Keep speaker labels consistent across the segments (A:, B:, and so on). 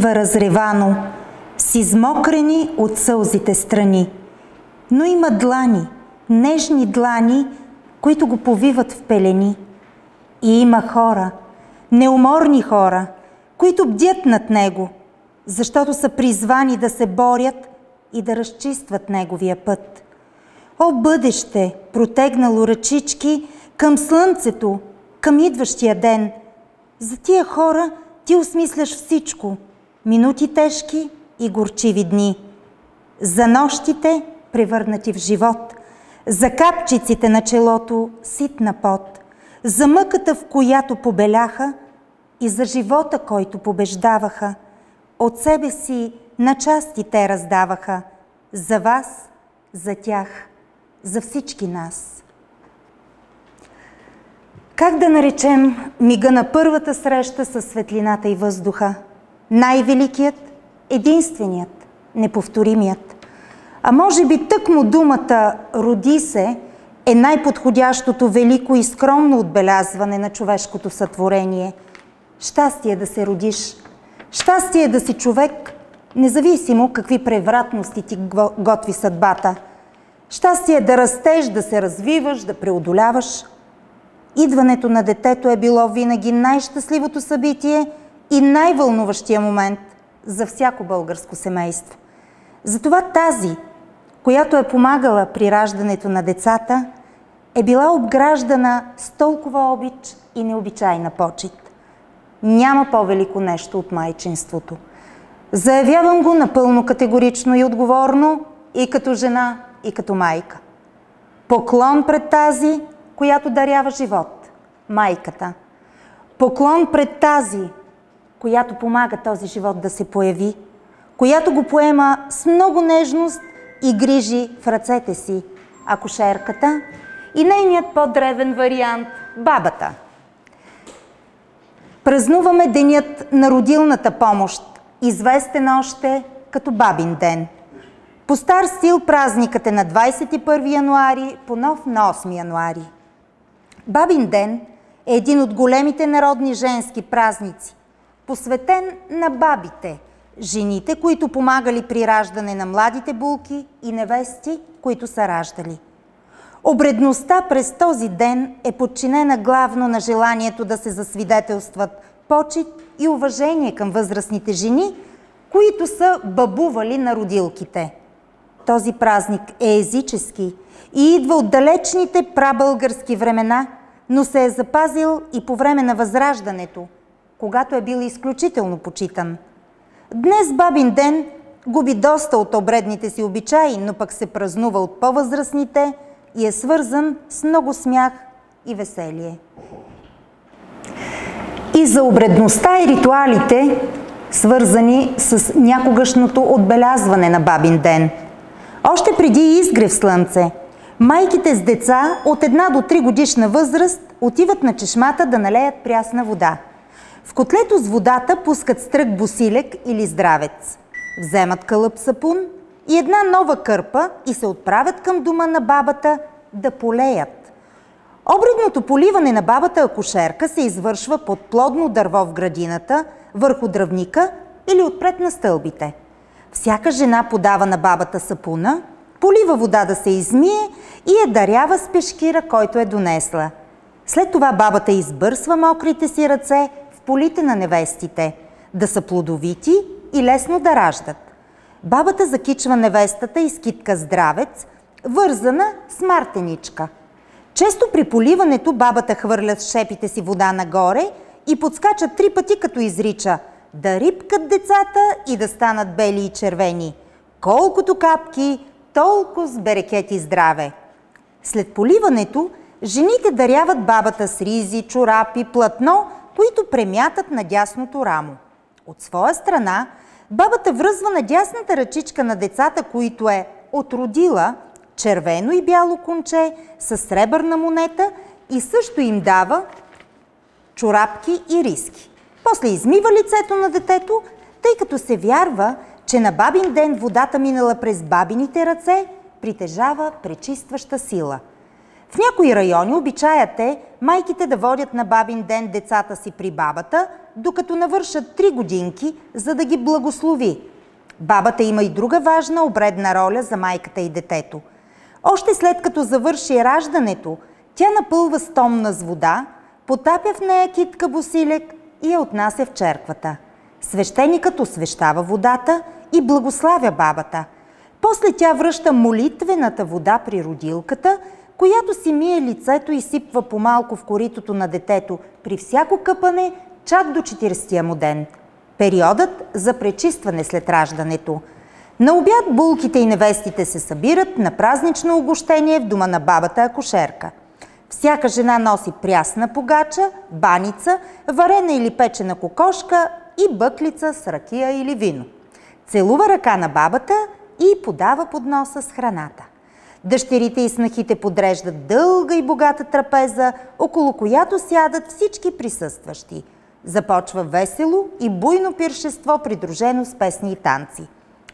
A: идва разревано, с измокрени от сълзите страни. Но има длани, нежни длани, които го повиват в пелени. И има хора, неуморни хора, които бдят над него, защото са призвани да се борят и да разчистват неговия път. О, бъдеще, протегнало ръчички към слънцето, към идващия ден! За тия хора ти осмисляш всичко, минути тежки и горчиви дни. За нощите, превърнати в живот, за капчиците на челото ситна пот, за мъката, в която побеляха, и за живота, който побеждаваха. От себе си на части те раздаваха. За вас, за тях, за всички нас. Как да наречем мига на първата среща със светлината и въздуха? Най-великият, единственият, неповторимият. А може би тъкмо думата «роди се» е най-подходящото велико и скромно отбелязване на човешкото сътворение. Щастие да се родиш, щастие да си човек, независимо какви превратности ти готви съдбата. Щастие да растеш, да се развиваш, да преодоляваш. Идването на детето е било винаги най-щастливото събитие и най-вълнуващия момент за всяко българско семейство. Затова тази, която е помагала при раждането на децата, е била обграждана с толкова обич и необичайна почит. Няма по-велико нещо от майчинството. Заявявам го напълно категорично и отговорно, и като жена, и като майка. Поклон пред тази, която дарява живот – майката. Поклон пред тази, която помага този живот да се появи, която го поема с много нежност и грижи в ръцете си – акушерката, и нейният по-древен вариант – бабата. Празнуваме денят на родилната помощ, известен още като Бабин ден. По стар стил празникът е на 21 януари, по нов на 8 януари. Бабин ден е един от големите народни женски празници, посветен на бабите, жените, които помагали при раждане на младите булки, и невести, които са раждали. Обредността през този ден е подчинена главно на желанието да се засвидетелстват почит и уважение към възрастните жени, които са бабували на родилките. Този празник е езически и идва от далечните прабългарски времена, но се е запазил и по време на Възраждането, когато е бил изключително почитан. Днес Бабин ден губи доста от обредните си обичаи, но пък се празнува от по-възрастните и е свързан с много смях и веселие. И за обредността и ритуалите, свързани с някогашното отбелязване на Бабин ден. Още преди изгрев слънце, майките с деца от 1 до 3 годишна възраст отиват на чешмата да налеят прясна вода. В котлето с водата пускат стрък босилек или здравец. Вземат кълъп сапун и една нова кърпа и се отправят към дома на бабата да полеят. Обредното поливане на бабата акушерка се извършва под плодно дърво в градината, върху дръвника или отпред на стълбите. Всяка жена подава на бабата сапуна, полива вода да се измие и я дарява с пешкира, който е донесла. След това бабата избърсва мокрите си ръце в полите на невестите, да са плодовити и лесно да раждат. Бабата закичва невестата и с китка здравец, вързана с мартеничка. Често при поливането бабата хвърля с шепите си вода нагоре и подскача 3 пъти, като изрича: да рипкат децата и да станат бели и червени. Колкото капки, толкова с берекети здраве. След поливането, жените даряват бабата с ризи, чорапи, платно, които премятат на дясното рамо. От своя страна, бабата връзва на дясната ръчичка на децата, които е отродила, червено и бяло конче с сребърна монета и също им дава чорапки и риски. После измива лицето на детето, тъй като се вярва, че на Бабин ден водата, минала през бабините ръце, притежава пречистваща сила. В някои райони обичаят е майките да водят на Бабин ден децата си при бабата, докато навършат 3 годинки, за да ги благослови. Бабата има и друга важна обредна роля за майката и детето. Още след като завърши раждането, тя напълва стомна с вода, потапя в нея китка босилек и я отнася в черквата. Свещеникът освещава водата и благославя бабата. После тя връща молитвената вода при родилката, която си мие лицето и сипва по-малко в коритото на детето при всяко къпане, чак до 40-тия му ден. Периодът за пречистване след раждането. На обяд булките и невестите се събират на празнично угощение в дома на бабата акушерка. Всяка жена носи прясна погача, баница, варена или печена кокошка и бъклица с ракия или вино. Целува ръка на бабата и подава подноса с храната. Дъщерите и снахите подреждат дълга и богата трапеза, около която сядат всички присъстващи. Започва весело и буйно пиршество, придружено с песни и танци.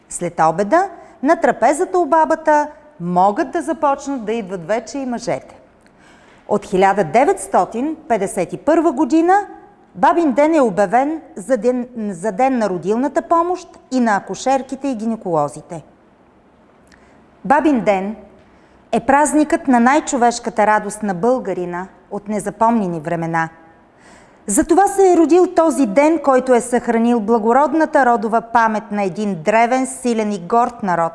A: След обеда на трапезата у бабата могат да започнат да идват вече и мъжете. От 1951 година Бабин ден е обявен за ден на родилната помощ и на акушерките и гинеколозите. Бабин ден е празникът на най-човешката радост на българина от незапомнени времена. Затова се е родил този ден, който е съхранил благородната родова памет на един древен, силен и горд народ,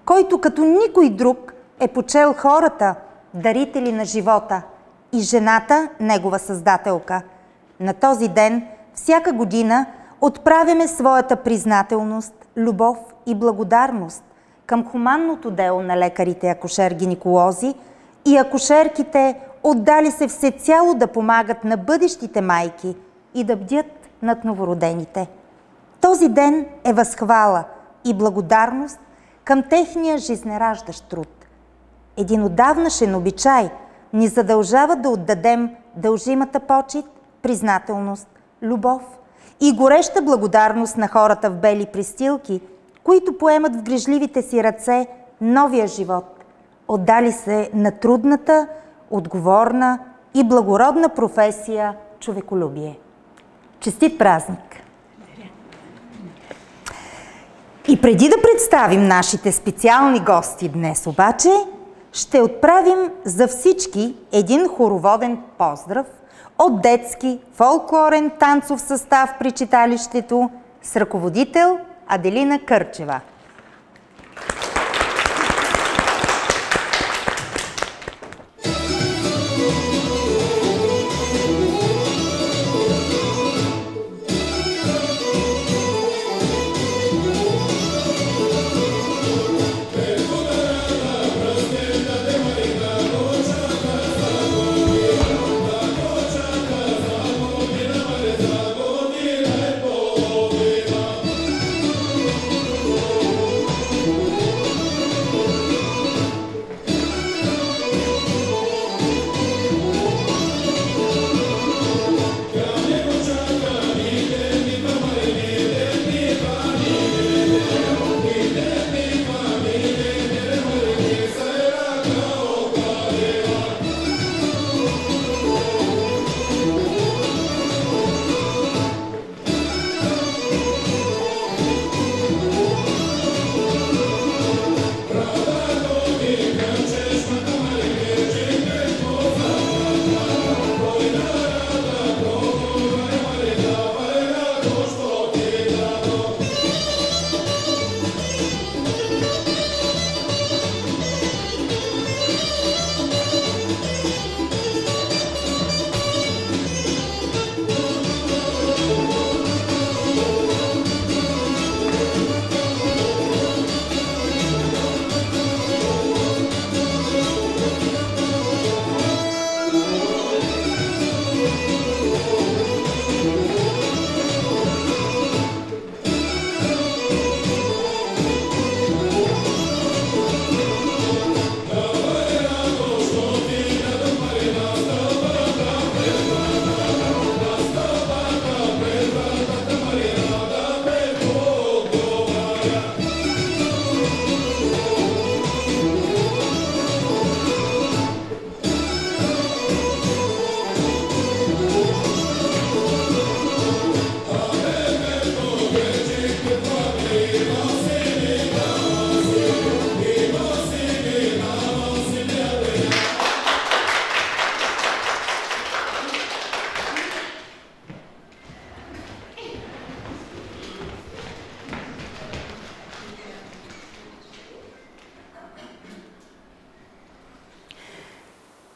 A: който като никой друг е почел хората, дарители на живота, и жената, негова създателка. На този ден, всяка година, отправяме своята признателност, любов и благодарност към хуманното дело на лекарите акушер-гинеколози и акушерките, отдали се всецяло да помагат на бъдещите майки и да бдят над новородените. Този ден е възхвала и благодарност към техния жизнераждащ труд. Един отдавнашен обичай ни задължава да отдадем дължимата почит, признателност, любов и гореща благодарност на хората в бели пристилки, които поемат в грижливите си ръце новия живот, отдали се на трудната, отговорна и благородна професия човеколюбие. Честит празник! И преди да представим нашите специални гости днес обаче, ще отправим за всички един хороводен поздрав от детски фолклорен танцов състав при читалището с ръководител Аделина Кърчева.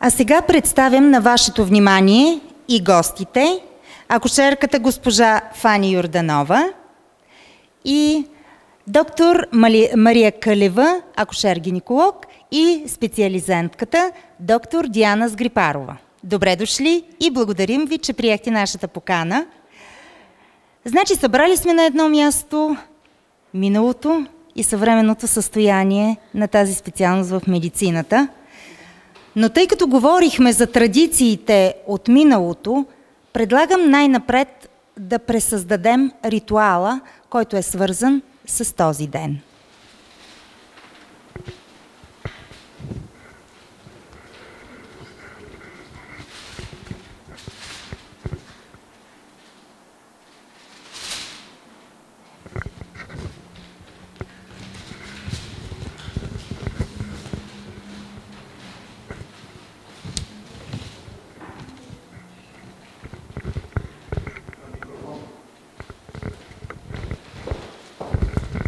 A: А сега представям на вашето внимание и гостите, акушерката госпожа Фани Йорданова и доктор Мария Кълева, акушер-гинеколог, и специализантката доктор Диана Сгрипарова. Добре дошли и благодарим ви, че приехте нашата покана. Значи, събрали сме на едно място миналото и съвременното състояние на тази специалност в медицината. Но тъй като говорихме за традициите от миналото, предлагам най-напред да пресъздадем ритуала, който е свързан с този ден.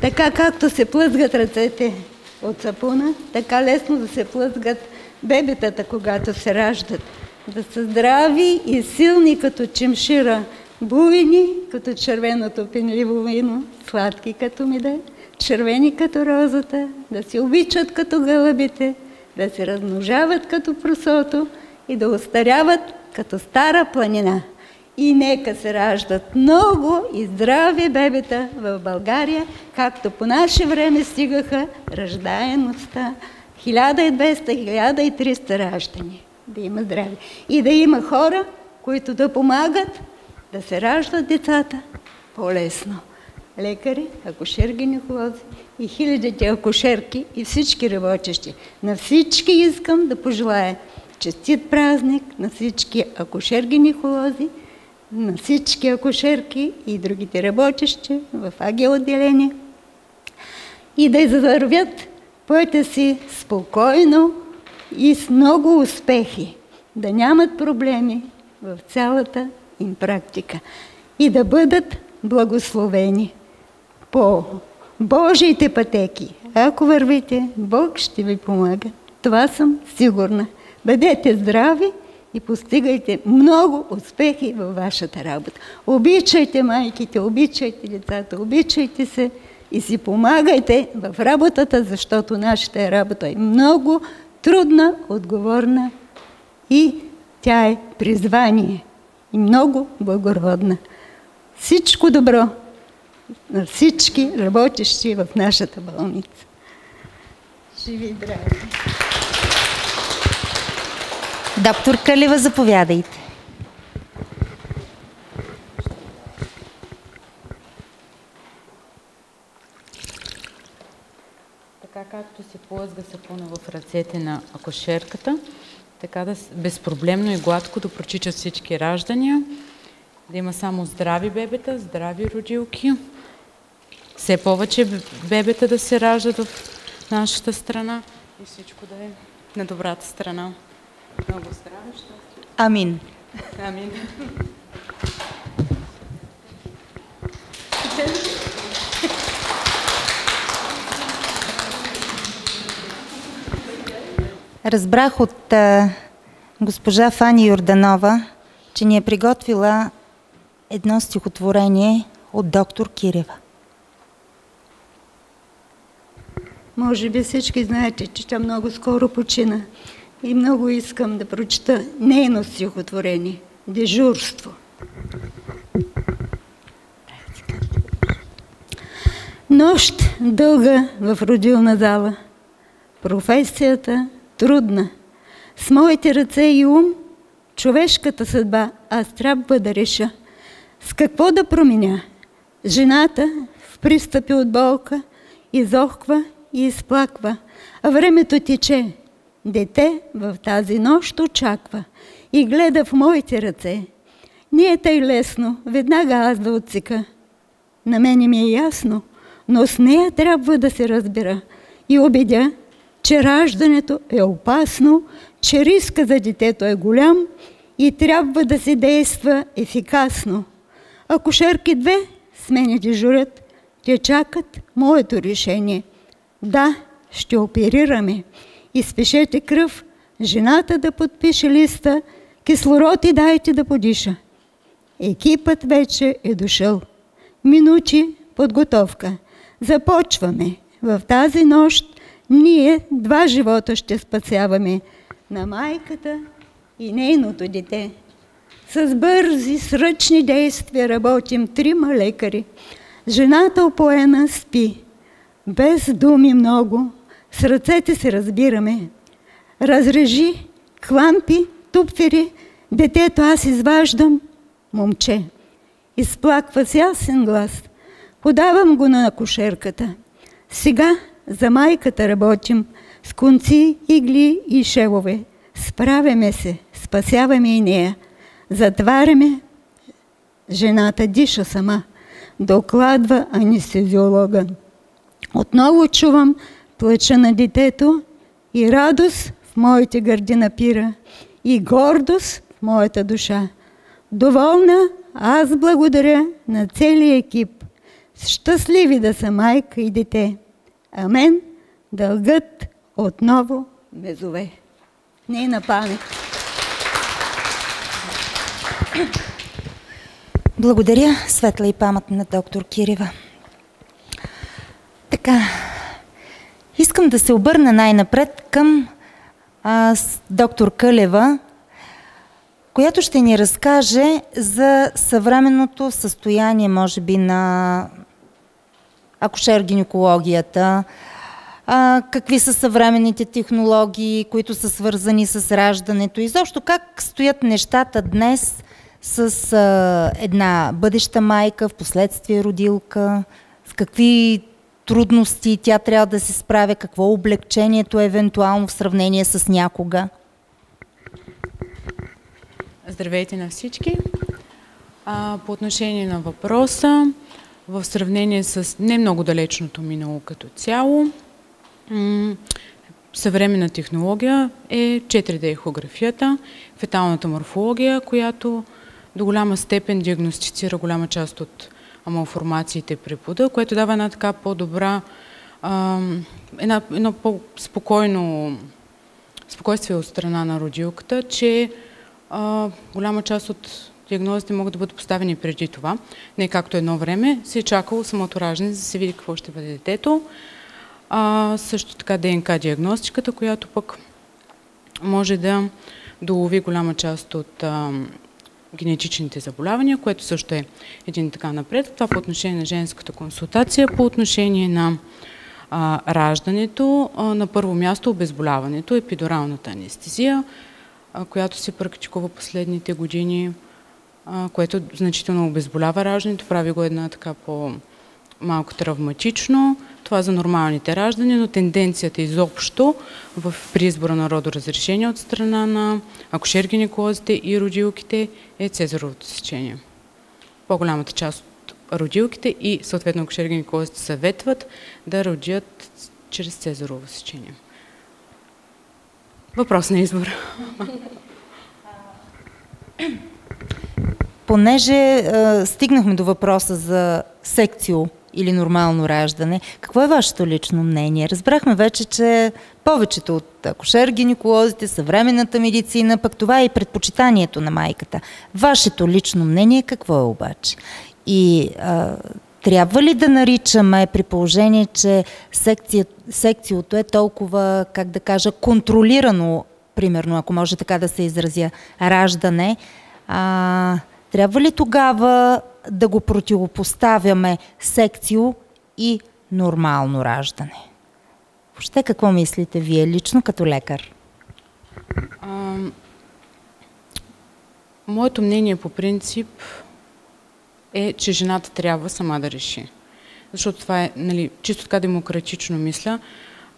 B: Така както се плъзгат ръцете от сапуна, така лесно да се плъзгат бебетата, когато се раждат. Да са здрави и силни като чимшира, буйни като червеното пенливо вино, сладки като меда, червени като розата, да се обичат като гълъбите, да се размножават като просото и да остаряват като стара планина. И нека се раждат много и здрави бебета в България, както по наше време стигаха раждаемостта 1200-1300 раждани. Да има здраве. И да има хора, които да помагат да се раждат децата по-лесно. Лекари, акушер-гинеколози и хилядите акушерки и всички работещи. На всички искам да пожелая честит празник, на всички акушер-гинеколози, на всички акушерки и другите работещи в АГ отделение и да завървят пътя си спокойно и с много успехи, да нямат проблеми в цялата им практика и да бъдат благословени по Божиите пътеки. Ако вървите, Бог ще ви помага. Това съм сигурна. Бъдете здрави и постигайте много успехи във вашата работа. Обичайте майките, обичайте децата, обичайте се и си помагайте в работата, защото нашата работа е много трудна, отговорна и тя е призвание и много благородна. Всичко добро на всички работещи в нашата болница. Живи и здрави!
A: Доктор Кълева, заповядайте.
C: Така както се плъзга сапуна в ръцете на акушерката, така да безпроблемно и гладко да прочичат всички раждания, да има само здрави бебета, здрави родилки, все повече бебета да се раждат в нашата страна и всичко да е на добрата страна. Много здраве, щастие.
A: Амин.
C: Амин.
A: Разбрах от госпожа Фани Йорданова, че ни е приготвила едно стихотворение от доктор Кирева.
B: Може би всички знаете, че тя много скоро почина. И много искам да прочета нейно стихотворение «Дежурство». Нощ дълга в родилна зала, професията трудна. С моите ръце и ум човешката съдба аз трябва да реша. С какво да променя? Жената в пристъпи от болка изохква и изплаква, а времето тече. Дете в тази нощ очаква и гледа в моите ръце. Не е тъй лесно, веднага аз да отсека. На мене ми е ясно, но с нея трябва да се разбира и убедя, че раждането е опасно, че риска за детето е голям и трябва да се действа ефикасно. Акушерки две с мене дежурят, те чакат моето решение. Да, ще оперираме. Изпишете кръв, жената да подпише листа, кислород и дайте да подиша. Екипът вече е дошъл. Минути подготовка. Започваме. В тази нощ ние 2 живота ще спасяваме. На майката и нейното дете. С бързи, сръчни действия работим 3 лекари. Жената опоена спи. Без думи много, с ръцете се разбираме. Разрежи, клампи, тупфери, детето аз изваждам, момче. Изплаква с ясен глас. Подавам го на акушерката. Сега за майката работим с конци, игли и шевове. Справяме се, спасяваме и нея. Затваряме. Жената диша сама. Докладва анестезиолога. Отново чувам плача на детето и радост в моите гърди напира и гордост в моята душа. Доволна, аз благодаря на целия екип. Щастливи да са майка и дете. Амен, дългът отново ме зове. Нейна памет.
A: Благодаря, светла и паметна доктор Кирева. Така, искам да се обърна най-напред към доктор Кълева, която ще ни разкаже за съвременното състояние, може би, на акушер-гинекологията, какви са съвременните технологии, които са свързани с раждането, и изобщо как стоят нещата днес с една бъдеща майка, впоследствие родилка, с какви трудности тя трябва да се справя, какво облегчението е евентуално в сравнение с някога.
C: Здравейте на всички! По отношение на въпроса, в сравнение с не много далечното минало като цяло, съвременна технология е 4D ехографията, феталната морфология, която до голяма степен диагностицира голяма част от малформациите при плода, което дава една така по-добра, едно спокойствие от страна на родилката, че голяма част от диагнозите могат да бъдат поставени преди това. Не както едно време се е чакало самото раждане, за да се види какво ще бъде детето. Също така ДНК диагностиката, която пък може да долови голяма част от генетичните заболявания, което също е един така напред. Това по отношение на женската консултация, по отношение на раждането, на първо място обезболяването, епидуралната анестезия, която се практикува последните години, което значително обезболява раждането, прави го една така по-малко травматично. Това за нормалните раждания, но тенденцията изобщо при избора на родоразрешение от страна на акушер-гинеколозите и родилките е цезаровото сечение. По-голямата част от родилките и съответно акушер-гинеколозите съветват да родят чрез цезарово сечение. Въпрос на избор.
A: Понеже стигнахме до въпроса за секцио или нормално раждане, какво е вашето лично мнение? Разбрахме вече, че повечето от акушер-гинеколозите, съвременната медицина, пък това е и предпочитанието на майката. Вашето лично мнение какво е обаче? И трябва ли да наричаме, при положение, че секциото е толкова, как да кажа, контролирано, примерно, ако може така да се изразя, раждане, трябва ли тогава да го противопоставяме секцио и нормално раждане? Въобще какво мислите вие лично като лекар?
C: Моето мнение по принцип е, че жената трябва сама да реши. Защото това е, чисто така демократично мисля.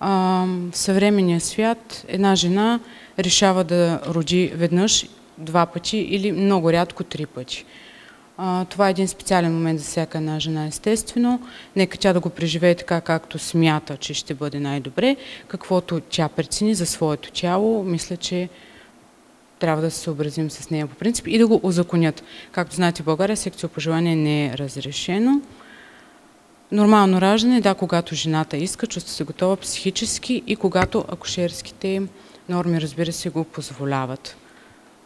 C: В съвременния свят една жена решава да роди веднъж, 2 пъти или много рядко 3 пъти. Това е един специален момент за всяка една жена, естествено. Нека тя да го преживее така, както смята, че ще бъде най-добре. Каквото тя прецени за своето тяло, мисля, че трябва да се съобразим с нея по принцип и да го узаконят. Както знаете, в България секцио по желание не е разрешено. Нормално раждане, да, когато жената иска, чувства се готова психически и когато акушерските норми, разбира се, го позволяват.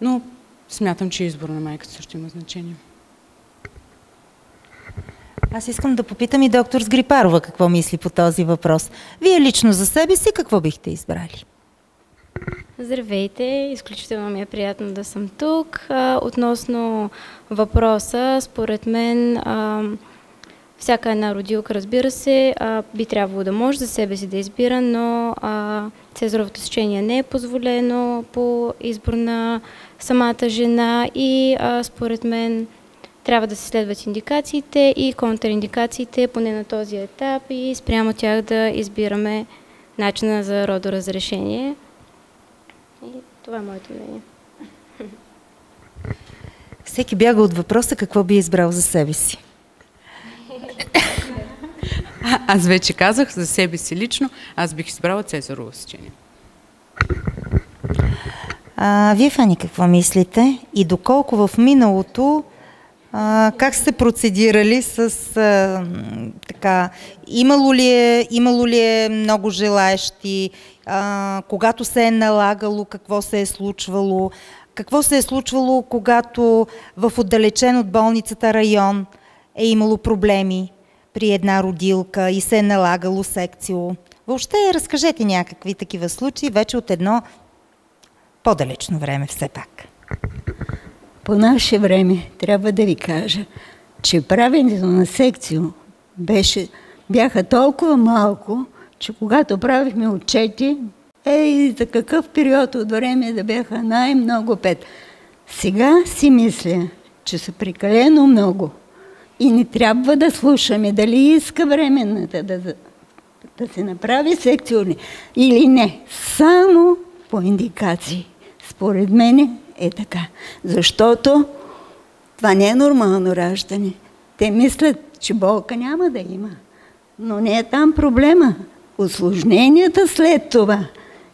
C: Но смятам, че избор на майката също има значение.
A: Аз искам да попитам и доктор Сгрипарова какво мисли по този въпрос. Вие лично за себе си какво бихте избрали?
D: Здравейте, изключително ми е приятно да съм тук. Относно въпроса, според мен всяка една родилка, разбира се, би трябвало да може за себе си да избира, но цезаровото сечение не е позволено по избор на самата жена и според мен трябва да се следват индикациите и контраиндикациите, поне на този етап, и спрямо тях да избираме начина за родоразрешение. И това е моето мнение.
A: Всеки бяга от въпроса какво би избрал за себе си.
C: Аз вече казах за себе си лично, аз бих избрала цезарово сечение.
A: Вие, Фани, какво мислите? И доколко в миналото как сте процедирали с така, имало ли е много желаещи, когато се е налагало, какво се е случвало, когато в отдалечен от болницата район е имало проблеми при една родилка и се е налагало секцио. Въобще разкажете някакви такива случаи вече от едно по-далечно време все пак.
B: По наше време трябва да ви кажа, че правенето на секцио бяха толкова малко, че когато правихме отчети, за какъв период от време да бяха най-много 5. Сега си мисля, че са прекалено много и не трябва да слушаме дали иска временната да се направи секцио или не. Само по индикации. Според мен е така. Защото това не е нормално раждане. Те мислят, че болка няма да има. Но не е там проблема. Усложненията след това,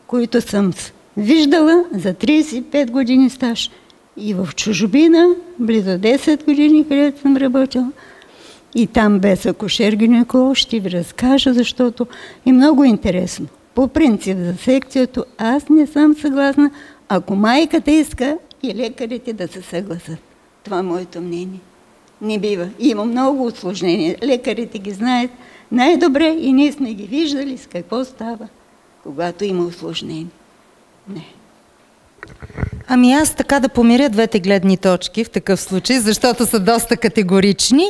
B: които съм виждала за 35 години стаж и в чужбина, близо 10 години, където съм работила, и там без акушер-гинеколог, ще ви разкажа, защото е много интересно. По принцип за секцията аз не съм съгласна, ако майката иска и лекарите да се съгласат. Това е моето мнение. Не бива. Има много усложнения. Лекарите ги знаят най-добре и ние сме ги виждали с какво става, когато има усложнение. Не.
A: Ами аз така да помиря двете гледни точки в такъв случай, защото са доста категорични.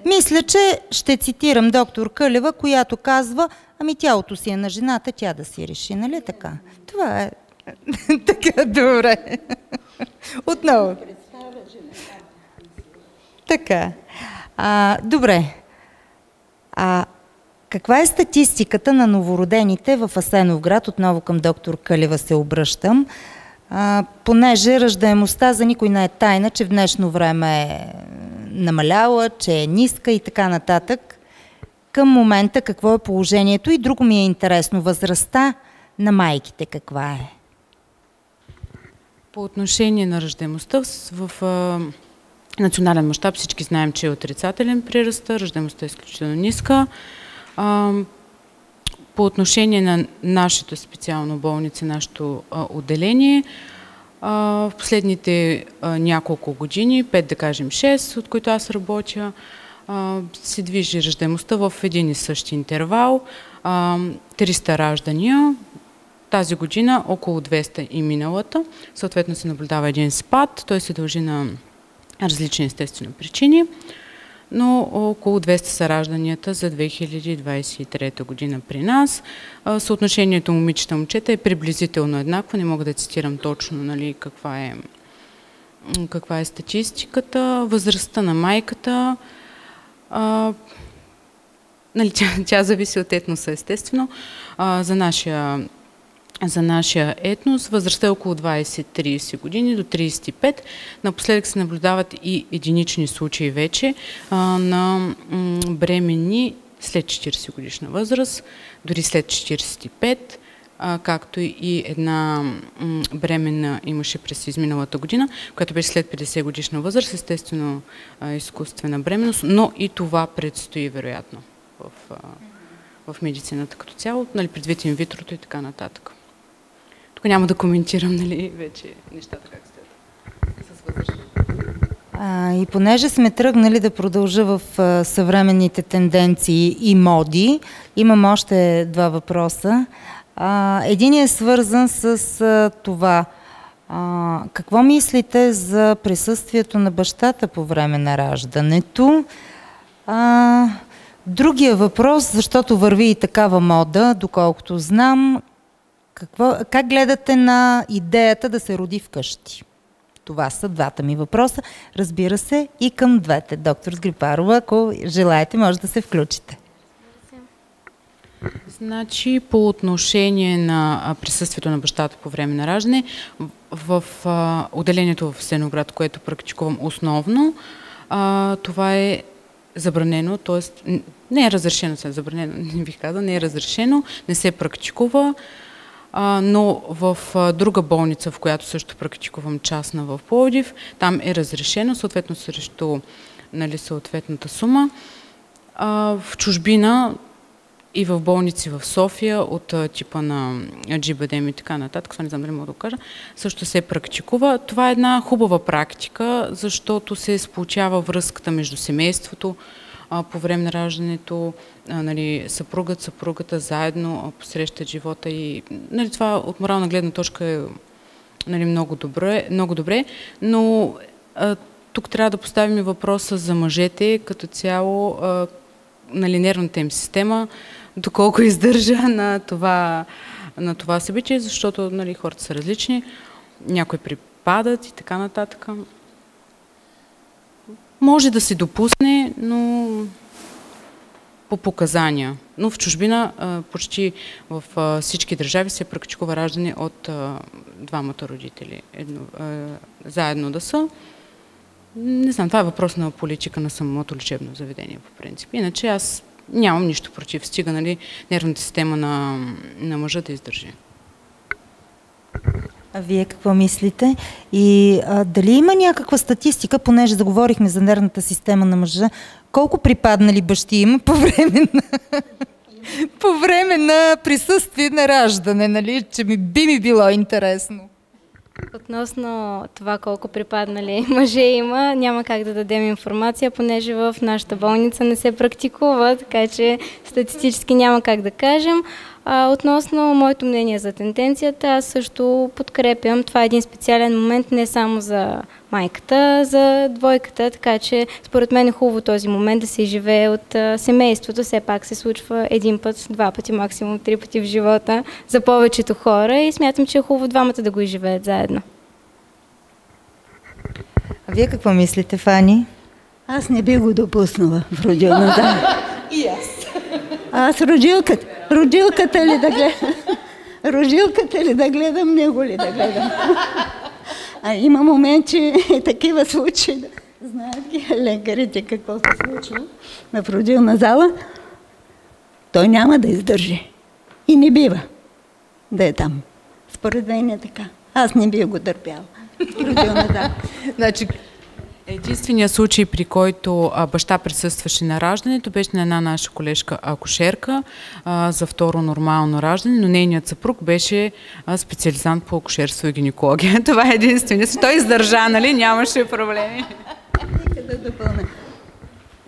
A: Мисля, че ще цитирам доктор Кълева, която казва, ами тялото си е на жената, тя да си реши, нали така? Това е така, добре. Отново. Така. Добре. Каква е статистиката на новородените в Асеновград? Отново към доктор Кълева се обръщам. Понеже раждаемостта за никой не е тайна, че в днешно време е намаляла, че е ниска и така нататък. Към момента какво е положението? И друго ми е интересно. Възрастта на майките каква е?
C: По отношение на раждаемостта, в национален мащаб всички знаем, че е отрицателен приръста, раждаемостта е изключително ниска. По отношение на нашата специално болница, нашето отделение, в последните няколко години, 5 да кажем 6, от които аз работя, се движи раждаемостта в един и същи интервал, 300 раждания. Тази година около 200 и миналата. Съответно се наблюдава един спад, той се дължи на различни естествени причини, но около 200 са ражданията за 2023 година при нас. Съотношението момичета-момчета е приблизително еднакво, не мога да цитирам точно, нали, каква е статистиката. Възрастта на майката, нали, тя зависи от етноса, естествено. За нашия етнос възрастта е около 20-30 години до 35. Напоследък се наблюдават и единични случаи вече на бременни след 40 годишна възраст, дори след 45, както и една бременна имаше през изминалата година, която беше след 50 годишна възраст, естествено изкуствена бременност, но и това предстои вероятно в медицината като цяло, нали, предвид инвитрото и така нататък. Тук няма да коментирам, нали, вече нещата как стоят с възрастни.
A: И понеже сме тръгнали да продължа в съвременните тенденции и моди, имам още два въпроса. Един е свързан с това. Какво мислите за присъствието на бащата по време на раждането? Другия въпрос, защото върви и такава мода, доколкото знам, как гледате на идеята да се роди вкъщи? Това са двата ми въпроса. Разбира се, и към двете. Доктор Сгрипарова, ако желаете, може да се включите.
C: Значи, по отношение на присъствието на бащата по време на раждане, в отделението в Сеноград, което практикувам основно, това е забранено, т.е. не е разрешено, забранено, не бих казала, не е разрешено, не се практикува, но в друга болница, в която също практикувам, частна в Пловдив, там е разрешено, съответно срещу, нали, съответната сума. В чужбина и в болници в София от типа на GBDM и така нататък, това не знам дали мога да го кажа, също се практикува. Това е една хубава практика, защото се сполучава връзката между семейството по време на раждането, нали, съпругата заедно посрещат живота и, нали, това от морална гледна точка е, нали, много добре, но тук трябва да поставим и въпроса за мъжете като цяло, нали, нервната им система, доколко издържа на това събитие, защото, нали, хората са различни, някои припадат и така нататък. Може да се допусне, но по показания. Но в чужбина почти в всички държави се практикува раждане от двамата родители. Заедно да са. Не знам, това е въпрос на политика на самото лечебно заведение по принцип. Иначе аз нямам нищо против. Стига, нали, нервната система на мъжа да издържи.
A: А вие какво мислите? И дали има някаква статистика, понеже заговорихме за нервната система на мъжа, колко припаднали бащи има по време на присъствие на раждане, нали? Че би ми било интересно.
D: Относно това колко припаднали мъже има, няма как да дадем информация, понеже в нашата болница не се практикува, така че статистически няма как да кажем. Относно моето мнение за тенденцията, аз също подкрепям. Това е един специален момент не само за майката, за двойката, така че според мен е хубаво този момент да се изживее от семейството. Все пак се случва един път, два пъти, максимум 3 пъти в живота за повечето хора и смятам, че е хубаво двамата да го изживеят заедно.
A: А вие какво мислите, Фани?
B: Аз не би го допуснала в родилната.
A: И аз.
B: Аз родилката ли да гледам? Родилката ли да гледам, него ли да гледам? Има моменти и такива случаи. Знаят ги лекарите какво се случва в родилна зала. Той няма да издържи. И не бива да е там. Според мен е така. Аз не би го търпяла в родилна зала.
A: Значи,
C: единственият случай, при който баща присъстваше на раждането, беше на една наша колежка акушерка за второ нормално раждане, но нейният съпруг беше специализант по акушерство и гинекология. Това е единственият. Той издържа, нали? Нямаше проблеми.
B: Да допълня.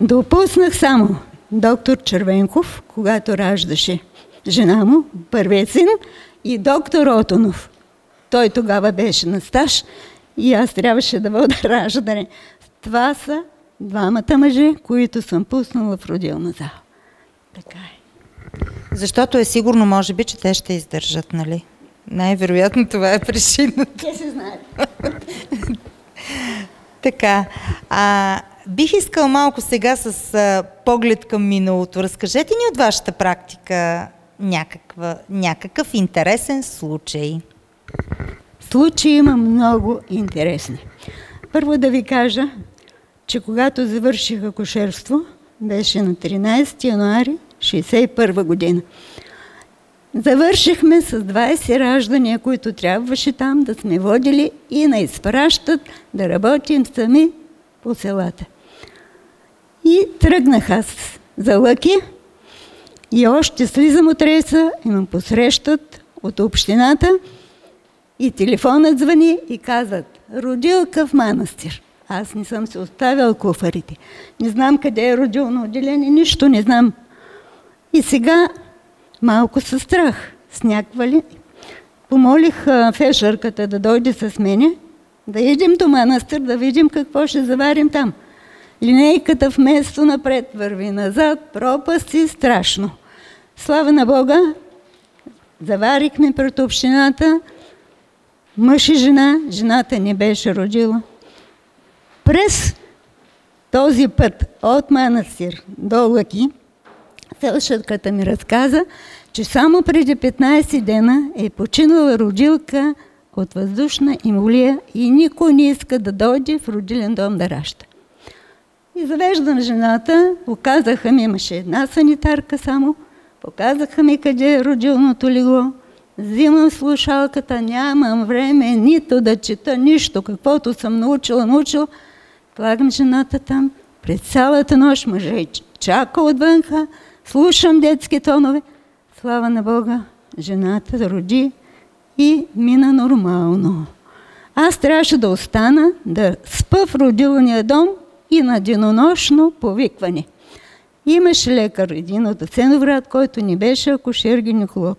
B: Допуснах само доктор Червенков, когато раждаше жена му, първият син, и доктор Отонов. Той тогава беше на стаж и аз трябваше да вода раждане. Това са двамата мъже, които съм пуснала в родилна зала. Така е.
A: Защото е сигурно, може би, че те ще издържат, нали? Най-вероятно това е причината.
B: Те се знаят.
A: Така. Бих искал малко сега с поглед към миналото. Разкажете ни от вашата практика някакъв интересен случай.
B: Случаи има много интересни. Първо да ви кажа, че когато завърших акушерство, беше на 13 януари 1961 година. Завършихме с 20 раждания, които трябваше там да сме водили и на изпращат да работим сами по селата. И тръгнах аз за Лъки и още слизам от рейса и ме посрещат от общината И телефонът звъни и казват: родилка в манастир. Аз не съм се оставил куфарите. Не знам къде е родилно отделение, нищо не знам. И сега малко със страх, сняг вали. Помолих фешърката да дойде с мене, да идем до манастир, да видим какво ще заварим там. Линейката вместо напред върви назад, пропасти, страшно. Слава на Бога, заварихме пред общината, мъж и жена, жената не беше родила. През този път от манастир до Лъки, фелдшерката ми разказа, че само преди 15 дена е починала родилка от въздушна емболия и никой не иска да дойде в родилен дом да ражда. И завеждам жената, показаха ми, имаше една санитарка само, показаха ми къде е родилното легло, взимам слушалката, нямам време нито да чета нищо, каквото съм научила, слагам жената там, през цялата нощ мъже чака отвънка, слушам детски тонове. Слава на Бога, жената да роди и мина нормално. Аз трябваше да остана, да спа в родилния дом и на денонощно повикване. Имаше лекар един от Асеновград, който не беше акушер-гинеколог.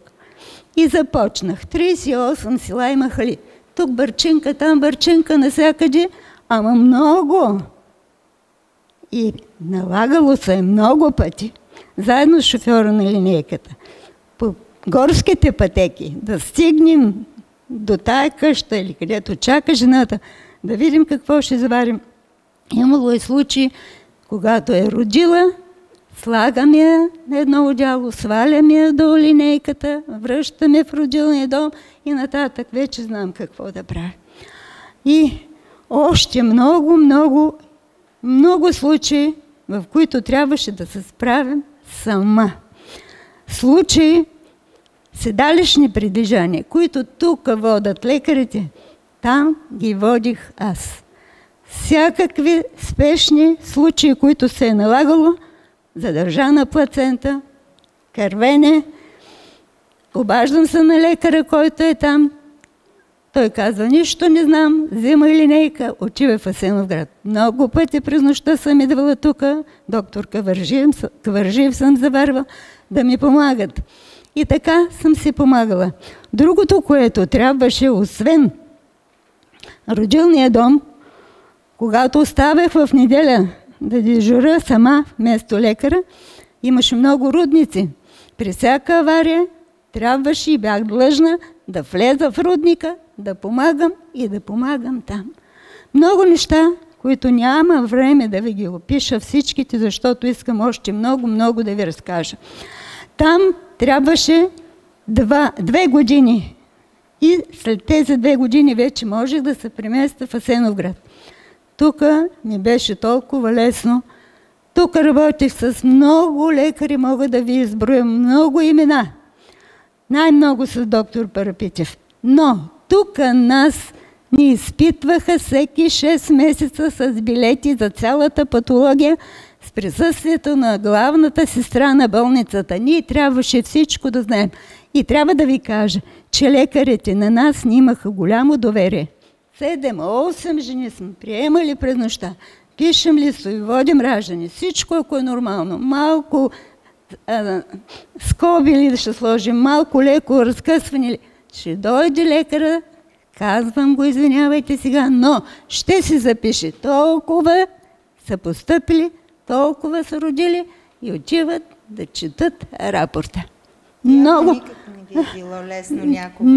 B: И започнах. 38 села имаха ли. Тук бърчинка, там бърчинка, навсякъде, ама много. И налагало се много пъти, заедно с шофьора на линейката, по горските пътеки, да стигнем до тая къща или където чака жената, да видим какво ще заварим. Имало и случаи, когато е родила, слагаме я на едно одяло, сваляме я до линейката, връщаме в родилния дом и нататък вече знам какво да правя. И още много случаи, в които трябваше да се справим сама. Случаи, седалищни прилежания, които тук водят лекарите, там ги водих аз. Всякакви спешни случаи, които се е налагало, задържана плацента, кървене, обаждам се на лекаря, който е там. Той казва: нищо не знам, взима линейка, отива в Асеновград. Много пъти през нощта съм идвала тук, доктор Кавържиев съм заварвала, да ми помагат. И така съм си помагала. Другото, което трябваше, освен родилния дом, когато оставях в неделя да дежуря сама вместо лекара, имаше много рудници. При всяка авария трябваше и бях длъжна да влеза в рудника, да помагам и да помагам там. Много неща, които няма време да ви ги опиша всичките, защото искам още много да ви разкажа. Там трябваше 2 години. И след тези 2 години вече можех да се преместя в Асеновград. Тук ми беше толкова лесно. Тук работих с много лекари, мога да ви изброя много имена. Най-много с доктор Парапитев. Но тук нас ни изпитваха всеки 6 месеца с билети за цялата патология с присъствието на главната сестра на болницата. Ние трябваше всичко да знаем. И трябва да ви кажа, че лекарите на нас ни имаха голямо доверие. 7-8 жени сме приемали през нощта. Пишем листови, водим раждане. Всичко, ако е нормално. Малко скоби ли да ще сложим, малко леко разкъсване ли. Ще дойде лекара, казвам го, извинявайте сега, но ще си запише толкова са постъпили, толкова са родили и отиват да четат рапорта. Много.
A: Никак не ви е било лесно някога.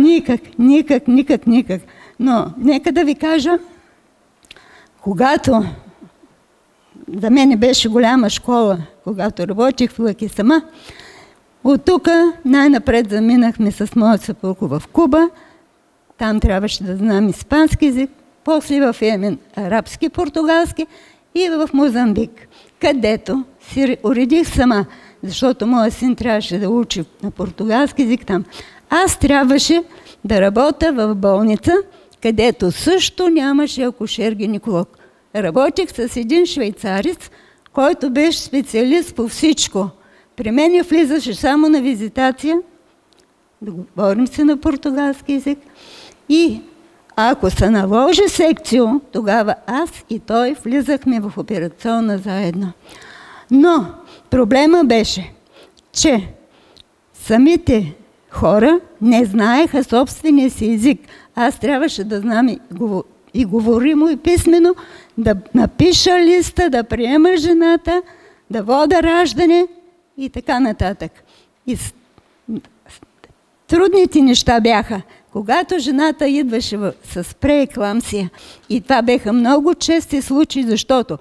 B: Никак. Но нека да ви кажа, когато за мен беше голяма школа, когато работих в Лъки сама, от тук най-напред заминахме с моя съпруг в Куба. Там трябваше да знам испански език, после в Йемен арабски, португалски и в Мозамбик, където си уредих сама, защото моят син трябваше да учи на португалски език там. Аз трябваше да работя в болница, където също нямаше акушер-гинеколог. Работих с един швейцарец, който беше специалист по всичко. При мен влизаше само на визитация, да говорим се на португалски език, И ако се наложи секцио, тогава аз и той влизахме в операционна заедно. Но проблема беше, че самите хора не знаеха собствения си език. Аз трябваше да знам и говоримо, и писмено, да напиша листа, да приема жената, да вода раждане и така нататък. И трудните неща бяха, когато жената идваше с преекламсия, и това беха много чести случаи, защото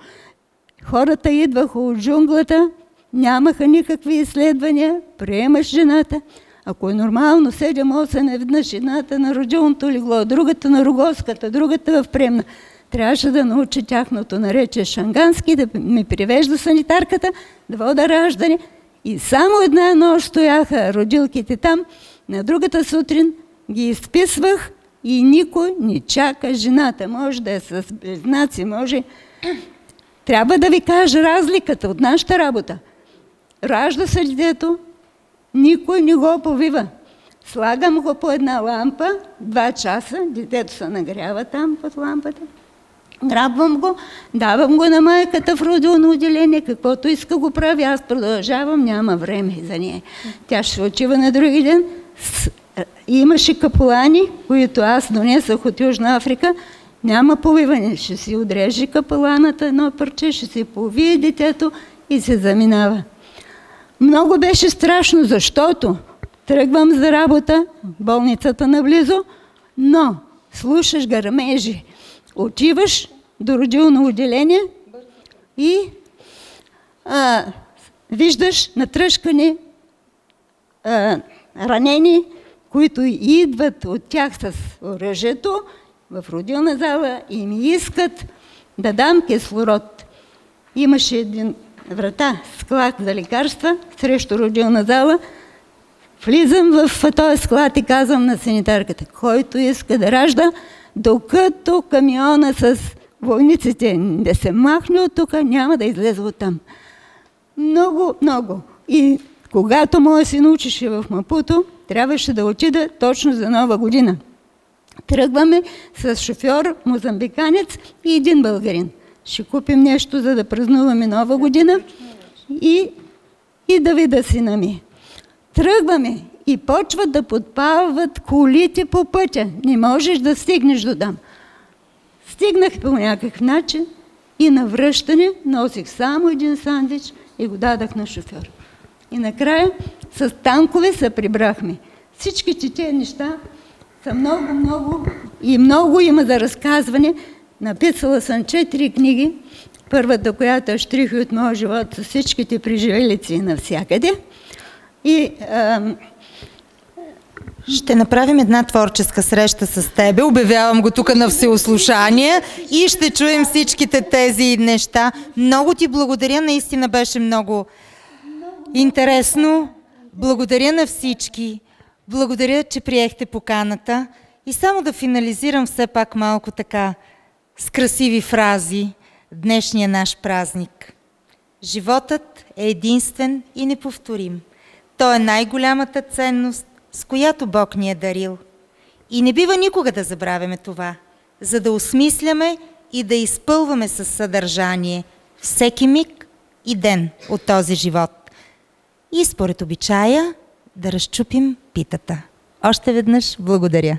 B: хората идваха от джунглата, нямаха никакви изследвания, приемаш жената. Ако е нормално, 7-8 веднъж едната на родилното легло, другата на рогоската, другата в приемна. Трябваше да научи тяхното наречие шангански, да ми привежда санитарката, да вода раждане. И само една нощ стояха родилките там, на другата сутрин ги изписвах и никой не чака жената. Може да е с близнаци, може... Трябва да ви кажа разликата от нашата работа. Ражда се детето, никой не го повива. Слагам го по една лампа, 2 часа, детето се нагрява там под лампата. Грабвам го, давам го на майката в родилно отделение, каквото иска го прави, аз продължавам, няма време за нея. Тя ще отива на други ден. Имаше капелани, които аз донесах от Южна Африка, няма повиване, ще си отрежи капеланата едно парче, ще си повие детето и се заминава. Много беше страшно, защото тръгвам за работа, болницата наблизо, но слушаш гърмежи. Отиваш до родилно отделение и виждаш натръшкани ранени, които идват от тях с оръжието в родилна зала и ми искат да дам кислород. Имаше един врата, склад за лекарства срещу родилна зала. Влизам в този склад и казвам на санитарката, който иска да ражда, докато камиона с войниците не се махне от тук, няма да излезе от там. Много, много. И когато моя син учеше в Мапуто, трябваше да отида точно за Нова година. Тръгваме с шофьор, мозамбиканец и един българин. Ще купим нещо, за да празнуваме Нова година и да видя сина ми. Тръгваме и почват да подпалват колите по пътя. Не можеш да стигнеш до там. Стигнах по някакъв начин и на връщане носих само един сандвич и го дадах на шофьор. И накрая с танкове се прибрахме. Всичките тези неща са много, много и много има за разказване. Написала съм 4 книги. Първата, която е щрихи от моя живот с всичките преживелици навсякъде. И
A: ще направим една творческа среща с тебе. Обявявам го тук на всеослушание и ще чуем всичките тези неща. Много ти благодаря, наистина беше много интересно. Благодаря на всички. Благодаря, че приехте поканата. И само да финализирам все пак малко така с красиви фрази днешния наш празник. Животът е единствен и неповторим. Той е най-голямата ценност, с която Бог ни е дарил. И не бива никога да забравяме това, за да осмисляме и да изпълваме със съдържание всеки миг и ден от този живот. И според обичая да разчупим питата. Още веднъж благодаря.